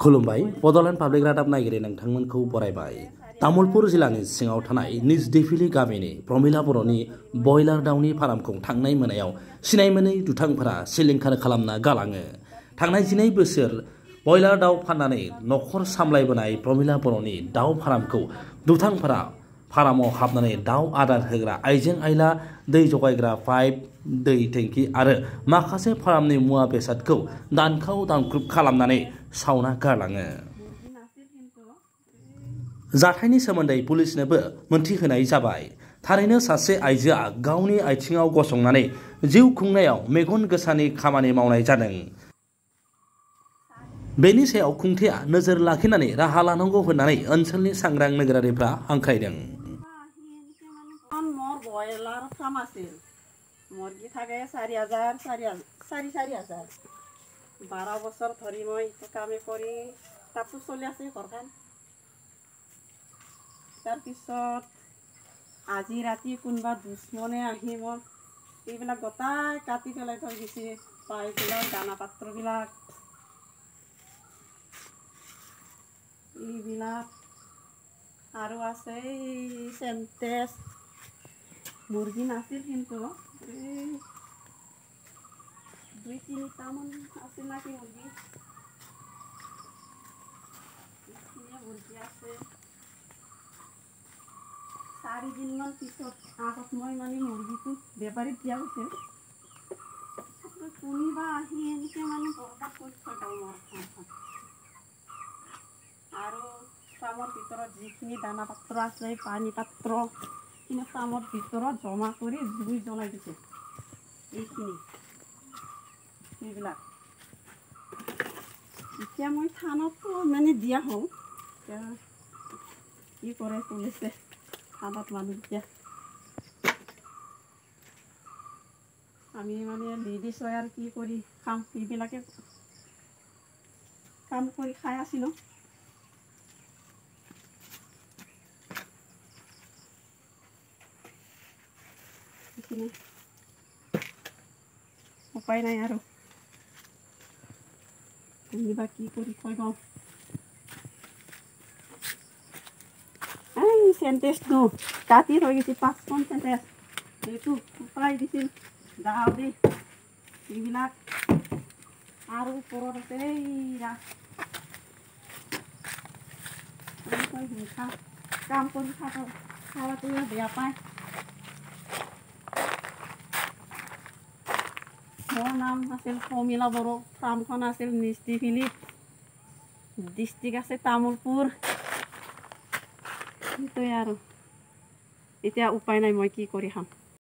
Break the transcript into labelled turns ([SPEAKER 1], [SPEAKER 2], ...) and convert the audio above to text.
[SPEAKER 1] खुलुमबाय बड'लेण्ड पाब्लिक रादाब नायगिरि नोंथांमोनखौ बरायबाय। तामुलपुर जिल्लानि सिङाव थानाय निजदेफिलि गामिनि प्रमिला बर'नि बयलार दाउनि फार्मखौ थांनाय मोनायाव सिनाय मोनै दुथांफोरा सिलिंखार खालामना गालाङो। थांनाय 12 बोसोर बयलार दाउ फाननानै नखर सामलायबोनाय प्रमिला बर'नि दाउ फार्मखौ दुथांफोरा फार्माव हाबनानै दाउ आदार होग्रा आइजें आइला, दै जगायग्रा पाइप, दै टेंकि आरो माखासे फार्मनि मुवा बेसादखौ दानखाव दानख्रुब खालामनानै सावना गालाङो। जाथायनि सोमोन्दै पुलिसनोबो मोनथिहोनाय जाबाय। थारैनो सासे आइजोआ गावनि आथिङाव गसंनानै जिउ खुंनायाव मेगन गोसानि खामानि मावनाय जादों। बेनि सायाव खुंथाया नोजोर लाखिनानै राहा लानांगौ होननानै ओनसोलनि सांग्रां नोगोरारिफ्रा हांख्रायदों।
[SPEAKER 2] ব্ৰইলাৰ ফাৰ্ম আছিল। মুৰ্গী থাকে 4,000 4,000 12 বছৰ ধৰি মই কামে কৰি তাতো চলি আছে ঘৰখন। তাৰপিছত আজি ৰাতি কোনোবা দুশ্মনে আহি মোৰ এইবিলাক গোটাই কাটি পেলাই থৈ গৈছে। পাইপবিলাক, দানা পাত্ৰবিলাক, এইবিলাক আৰু আছে এই চেণ্টেজ। মুৰ্গী নাছিল কিন্তু 2-3টামান আছিল নাকি মুৰ্গী। মুৰ্গী আছে 4 দিনমান পিছত আগত মই মুৰ্গীটো বেপাৰীক দিয়া গৈছে। কোনোবা আহি এনেকৈ বৰবাদ কৰি থৈ গ'ল মোৰ ফাৰ্মখন। আৰু ফাৰ্মৰ ভিতৰত যিখিনি দানা পাত্ৰ আছে, পানী পাত্ৰ, কিন্তু ফাৰ্মৰ ভিতৰত জমা কৰি জুই জ্বলাই দিছে। এইবিলাক এতিয়া মই থানাতো দিয়া হওঁ। এতিয়া কি কৰে পুলিচে, থানাত মানুহ এতিয়া আমি লেডিজ হয় আৰু কি কৰি খাম, এইবিলাকে কাম কৰি খাই আছিলোঁ। উপায় নাই আৰু কোনোবা কি কৰি থৈ গ'ল। এই চেণ্টেজটো কাটি থৈ গৈছে, 5খন চেণ্টেজ। সেইটো শুকাই দিছিল গাঁও দি। এইবিলাক আৰু ওপৰত আছে এইৰা কাম কৰি খাৱাটো বেয়া পায়। মোৰ নাম আছিল প্ৰমিলা বড়ো। ফাৰ্মখন আছিল নিজদেফিলি, ডিষ্ট্ৰিক্ট আছে তামুলপুৰ। সেইটোৱে আৰু এতিয়া উপায় নাই, মই কি কৰি খাম।